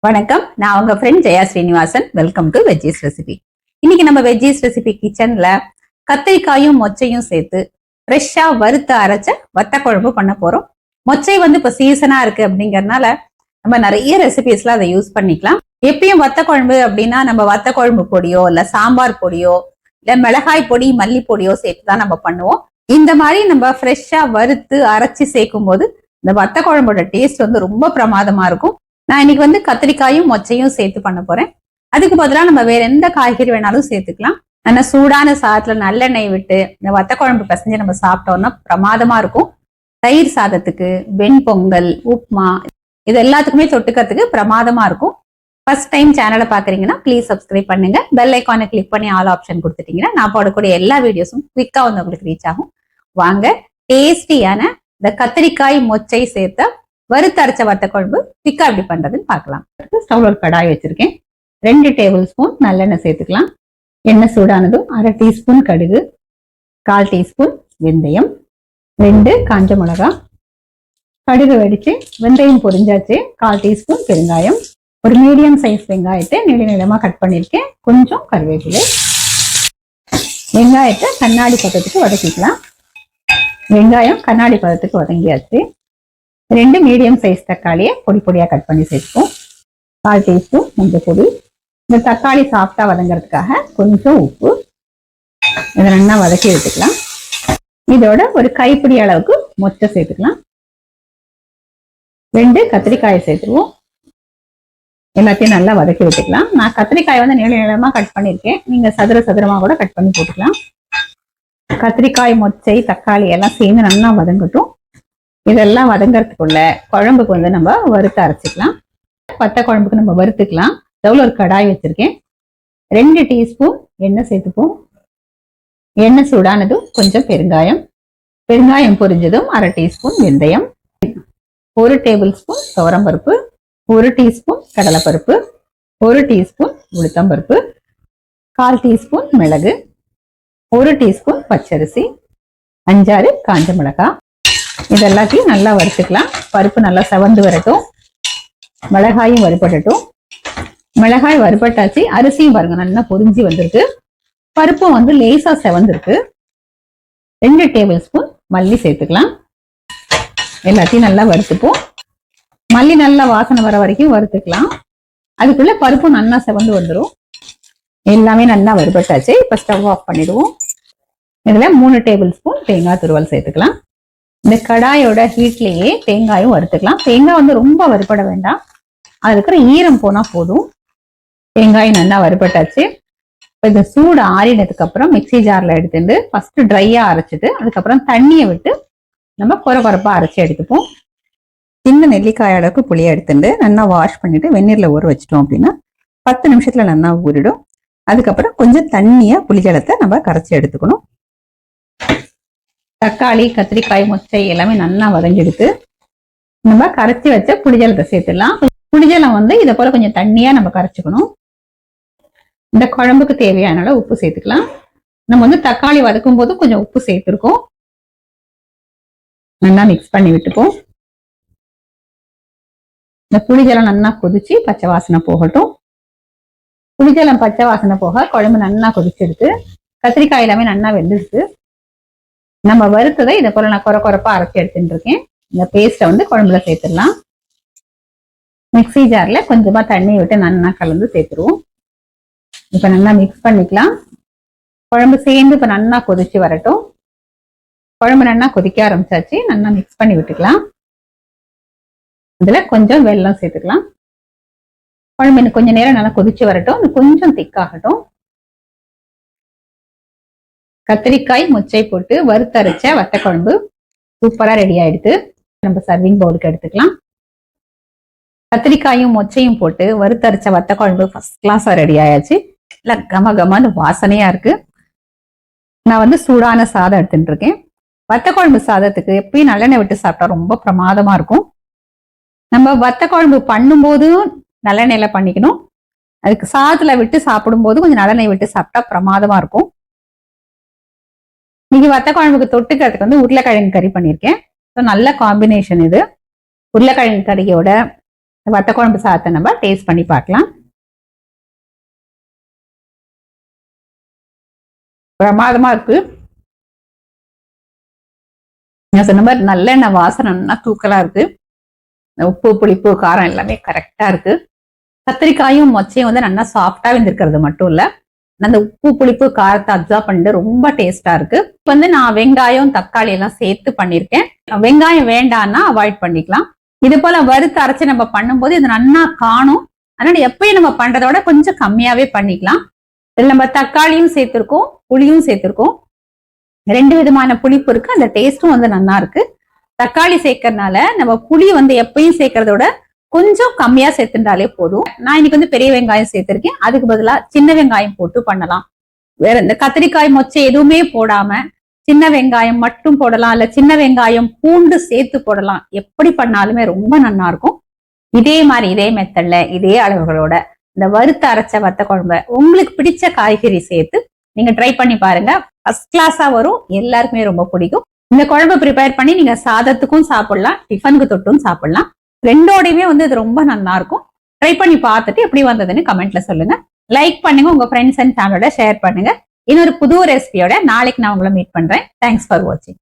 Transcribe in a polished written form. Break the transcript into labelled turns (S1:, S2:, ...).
S1: வணக்கம். நான் உங்க friend Jaya Srinivasan. Welcome to veggies recipe. இன்னைக்கு நம்ம வெஜ்ஜீஸ் ரெசிபி கிச்சன்ல கத்திரிக்காயும் மொச்சையும் சேர்த்து ஃப்ரெஷ்ஷா வறுத்து அரைச்ச வத்த குழம்பு பண்ண போறோம். மொச்சை இப்ப சீசனா இருக்கு அப்படிங்கறதுனால நம்ம நிறைய ரெசிபிஸ்ல அதை யூஸ் பண்ணிக்கலாம். எப்பயும் வத்த குழம்பு அப்படின்னா நம்ம வத்த குழம்பு பொடியோ இல்ல சாம்பார் பொடியோ இல்ல மிளகாய் பொடி மல்லி பொடியோ சேர்த்துதான் நம்ம பண்ணுவோம். இந்த மாதிரி நம்ம ஃப்ரெஷ்ஷா வறுத்து அரைச்சி சேர்க்கும் போது இந்த வத்த குழம்போட டேஸ்ட் ரொம்ப பிரமாதமா இருக்கும். நான் இன்னைக்கு கத்திரிக்காயும் மொச்சையும் சேர்த்து பண்ண போறேன். அதுக்கு பதிலாக நம்ம வேற எந்த காய்கறி வேணாலும் சேர்த்துக்கலாம். ஆனா சூடான சாதத்துல நல்லெண்ணெய் விட்டு இந்த வத்த குழம்பு பிசைஞ்சு நம்ம சாப்பிட்டோம்னா பிரமாதமா இருக்கும். தயிர் சாதத்துக்கு, வெண்பொங்கல், உப்மா இது எல்லாத்துக்குமே தொட்டுக்கிறதுக்கு பிரமாதமா இருக்கும். ஃபர்ஸ்ட் டைம் சேனலை பாக்குறீங்கன்னா ப்ளீஸ் சப்ஸ்கிரைப் பண்ணுங்க. பெல் ஐக்கானை கிளிக் பண்ணி ஆல் ஆப்ஷன் கொடுத்துட்டீங்கன்னா நான் போடக்கூடிய எல்லா வீடியோஸும் குவிக்கா உங்களுக்கு ரீச் ஆகும். வாங்க டேஸ்டியான இந்த கத்திரிக்காய் மொச்சை சேர்த்த வறுத்தரைச்ச வத்த குழம்பு திக்கா எப்படி பண்றதுன்னு பார்க்கலாம். ஸ்டவ்ல ஒரு கடாய் வச்சிருக்கேன். 2 டேபிள் ஸ்பூன் நல்லெண்ணெய் சேர்த்துக்கலாம். எண்ணெய் சூடானதும் 1/2 டீஸ்பூன் கடுகு, 1/4 டீஸ்பூன் வெந்தயம், 2 காஞ்ச மிளகாய். கடுகு வெடிச்சு வெந்தயம் பொரிஞ்சாச்சு. 1/4 டீஸ்பூன் பெருங்காயம், ஒரு மீடியம் சைஸ் வெங்காயத்தை நீள நீளமா கட் பண்ணிருக்கேன். கொஞ்சம் கருவேப்பிலை. வெங்காயத்தை கண்ணாடி பதத்துக்கு வதக்கிக்கலாம். வெங்காயம் கண்ணாடி பதத்துக்கு வதங்கியாச்சு. 2 மீடியம் சைஸ் தக்காளியை பொடி பொடியா கட் பண்ணி சேர்த்துப்போம். 1/4 டீஸ்பூன் மஞ்சள் பொடி. இந்த தக்காளி சாஃப்டா வதங்கிறதுக்காக கொஞ்சம் உப்பு. இதை நல்லா வதக்கி எடுத்துக்கலாம். இதோட ஒரு கைப்பிடி அளவுக்கு மொச்சை சேர்த்துக்கலாம். 2 கத்திரிக்காயை சேர்த்துருவோம். எல்லாத்தையும் நல்லா வதக்கி விட்டுக்கலாம். நான் கத்திரிக்காய் நீள நீளமா கட் பண்ணிருக்கேன். நீங்க சதுர சதுரமா கூட கட் பண்ணி போட்டுக்கலாம். கத்திரிக்காய், மொச்சை, தக்காளி எல்லாம் சேர்ந்து நல்லா வதங்கட்டும். இதெல்லாம் வதங்கறதுக்குள்ள குழம்புக்கு நம்ம வறுத்து அரைச்சிக்கலாம். வத்த குழம்புக்கு நம்ம வறுத்துக்கலாம். ஸ்டவ்ல ஒரு கடாய் வச்சிருக்கேன். 2 டீஸ்பூன் எண்ணெய் சேர்த்துப்போம். எண்ணெய் சூடானதும் கொஞ்சம் பெருங்காயம். பெருங்காயம் பொரிஞ்சதும் 1/2 டீஸ்பூன் வெந்தயம், 1 டேபிள் ஸ்பூன் துவரம்பருப்பு, 1 டீஸ்பூன் கடலைப்பருப்பு, 1 டீஸ்பூன் உளுத்தம்பருப்பு, 1/4 டீஸ்பூன் மிளகு, 1 டீஸ்பூன் பச்சரிசி, 5-6 காஞ்ச மிளகாய். இது எல்லாத்தையும் நல்லா வறுத்துக்கலாம். பருப்பு நல்லா செவந்து வரட்டும். மிளகாயும் வறுபடட்டும். மிளகாய் வறுபட்டாச்சு. அரிசியும் பாருங்க நல்லா பொரிஞ்சு வந்திருக்கு. பருப்பும் லேசா செவந்திருக்கு. 2 டேபிள் ஸ்பூன் மல்லி சேர்த்துக்கலாம். எல்லாத்தையும் நல்லா வறுத்துப்போம். மல்லி நல்லா வாசனை வர வரைக்கும் வறுத்துக்கலாம். அதுக்குள்ள பருப்பு நல்லா செவந்து வந்துடும். எல்லாமே நல்லா வறுபட்டாச்சு. இப்ப ஸ்டவ் ஆஃப் பண்ணிடுவோம். இதுல 3 டேபிள் ஸ்பூன் தேங்காய் துருவல் சேர்த்துக்கலாம். இந்த கடாயோட ஹீட்லயே தேங்காயும் வறுத்துக்கலாம். தேங்காய் ரொம்ப வறுபட வேண்டாம். அது இருக்கிற ஈரம் போனா போதும். தேங்காய் நல்லா வறுபட்டாச்சு. இந்த சூடு ஆறினதுக்கு அப்புறம் மிக்சி ஜார்ல எடுத்துட்டு ஃபர்ஸ்ட் ட்ரையா அரைச்சிட்டு அதுக்கப்புறம் தண்ணியை விட்டு நம்ம கொரப்பா அரைச்சி எடுத்துப்போம். சின்ன நெல்லிக்காய் அளவுக்கு புளியை எடுத்துட்டு நல்லா வாஷ் பண்ணிட்டு வெந்நீர்ல ஊற வச்சிட்டோம் அப்படின்னா 10 நிமிஷத்துல நல்லா ஊறிடும். அதுக்கப்புறம் கொஞ்சம் தண்ணியா புளிஜலத்தை நம்ம கரைச்சி எடுத்துக்கணும். தக்காளி, கத்திரிக்காய், மொச்சை எல்லாமே நல்லா வதங்கிடுத்து. நம்ம கரைச்சி வச்ச புளிஜலத்தை சேர்த்துடலாம். புளிஜலம் இதை போல கொஞ்சம் தண்ணியா நம்ம கரைச்சிக்கணும். இந்த குழம்புக்கு தேவையான அளவு உப்பு சேர்த்துக்கலாம். நம்ம தக்காளி வதக்கும் போது கொஞ்சம் உப்பு சேர்த்துருக்கோம். நல்லா மிக்ஸ் பண்ணி விட்டுப்போம். இந்த புளிஜலம் நல்லா கொதிச்சு பச்சை வாசனை போகட்டும். புளிஜலம் பச்சை வாசனை போக குழம்பு நல்லா கொதிச்சிடுது. கத்திரிக்காய் எல்லாமே நல்லா வெந்துடுது. நம்ம வறுத்ததை இதை போல நான் கொரப்பா அரைச்சி எடுத்துட்டு இருக்கேன். இந்த பேஸ்ட்டை குழம்புல சேர்த்துடலாம். மிக்சி ஜார்ல கொஞ்சமா தண்ணி விட்டு நல்லா கலந்து சேர்த்துருவோம். இப்ப நல்லா மிக்ஸ் பண்ணிக்கலாம். குழம்பு சேர்ந்து இப்ப நல்லா கொதிச்சு வரட்டும். குழம்பு நல்லா கொதிக்க ஆரம்பிச்சாச்சு. நல்லா மிக்ஸ் பண்ணி விட்டுக்கலாம். இதுல கொஞ்சம் வெல்லம் சேர்த்துக்கலாம். குழம்பு இன்னும் கொஞ்சம் நேரம் நல்லா கொதிச்சு வரட்டும். கொஞ்சம் திக்காகட்டும். கத்திரிக்காய், மொச்சை போட்டு வறுத்தரைச்ச வத்த குழம்பு சூப்பரா ரெடி ஆயிடுது. நம்ம சர்விங் பவுலுக்கு எடுத்துக்கலாம். கத்திரிக்காயும் மொச்சையும் போட்டு வறுத்தரைச்ச வத்த குழம்பு ஃபர்ஸ்ட் கிளாஸா ரெடி ஆயாச்சு. இல்ல கம கமன்னு வாசனையா இருக்கு. நான் சூடான சாதம் எடுத்துட்டு இருக்கேன். வத்த குழம்பு சாதத்துக்கு எப்பயும் நல்லெண்ணெய் விட்டு சாப்பிட்டா ரொம்ப பிரமாதமா இருக்கும். நம்ம வத்த குழம்பு பண்ணும்போது நல்லெண்ணெயில பண்ணிக்கணும். அதுக்கு சாதத்துல விட்டு சாப்பிடும் போது கொஞ்சம் நல்லெண்ணெய் விட்டு சாப்பிட்டா பிரமாதமா இருக்கும். இன்னைக்கு வத்த குழம்புக்கு தொட்டுக்கிறதுக்கு உருளைக்கிழங்கு கறி பண்ணியிருக்கேன். நல்ல காம்பினேஷன் இது. உருளைக்கிழங்கு கறியோட வத்த குழம்பு சாதத்தை நம்ம டேஸ்ட் பண்ணி பார்க்கலாம். பிரமாதமா இருக்கு. நான் சொன்ன மாதிரி நல்லெண்ணெய் வாசனை நல்லா தூக்கலா இருக்கு. உப்பு புளிப்பு காரம் எல்லாமே கரெக்டா இருக்கு. கத்திரிக்காயும் மொச்சையும் வந்து நல்லா சாஃப்டா வெந்திருக்கிறது மட்டும் இல்ல, அந்த உப்பு புளிப்பு காரத்தை அப்சர்வ் பண்ணிட்டு ரொம்ப டேஸ்டா இருக்கு. இப்ப வந்து நான் வெங்காயம் தக்காளி எல்லாம் சேர்த்து பண்ணிருக்கேன். வெங்காயம் வேண்டாம்னா அவாய்ட் பண்ணிக்கலாம். இது போல வறுத்து அரைச்சு நம்ம பண்ணும்போது இது நல்லா காணும். அதனால எப்பயும் நம்ம பண்றதை விட கொஞ்சம் கம்மியாவே பண்ணிக்கலாம். இதுல நம்ம தக்காளியும் சேர்த்திருக்கோம், புளியும் சேர்த்திருக்கோம். 2 விதமான புளிப்பு இருக்கு. அந்த டேஸ்டும் வந்து நல்லா இருக்கு. தக்காளி சேர்க்கறதுனால நம்ம புளி வந்து எப்பயும் சேர்க்கறத விட கொஞ்சம் கம்மியா சேர்த்துட்டாலே போதும். நான் இன்னைக்கு வந்து பெரிய வெங்காயம் சேர்த்திருக்கேன். அதுக்கு பதிலா சின்ன வெங்காயம் போட்டு பண்ணலாம். வேற இந்த கத்திரிக்காய் மொச்சை எதுவுமே போடாம சின்ன வெங்காயம் மட்டும் போடலாம், இல்ல சின்ன வெங்காயம் பூண்டு சேர்த்து போடலாம். எப்படி பண்ணாலுமே ரொம்ப நல்லா இருக்கும். இதே மாதிரி இதே மெத்தட்ல இதே அளவுகளோட இந்த வறுத்து அரைச்ச வத்த குழம்பு உங்களுக்கு பிடிச்ச காய்கறி சேர்த்து நீங்க ட்ரை பண்ணி பாருங்க. ஃபர்ஸ்ட் கிளாஸா வரும், எல்லாருக்குமே ரொம்ப பிடிக்கும். இந்த குழம்பு ப்ரிப்பேர் பண்ணி நீங்க சாதத்துக்கும் சாப்பிடலாம், டிஃபனுக்கு தொட்டும் சாப்பிடலாம். ரெண்டோடையுமே வந்து இது ரொம்ப நல்லா இருக்கும். ட்ரை பண்ணி பார்த்துட்டு எப்படி வந்ததுன்னு கமெண்ட்ல சொல்லுங்க. லைக் பண்ணுங்க, உங்க ஃப்ரெண்ட்ஸ் அண்ட் ஃபேமிலியோட ஷேர் பண்ணுங்க. இன்னொரு புது ரெசிபியோட நாளைக்கு நான் உங்களை மீட் பண்றேன். தேங்க்ஸ் ஃபார் வாட்சிங்.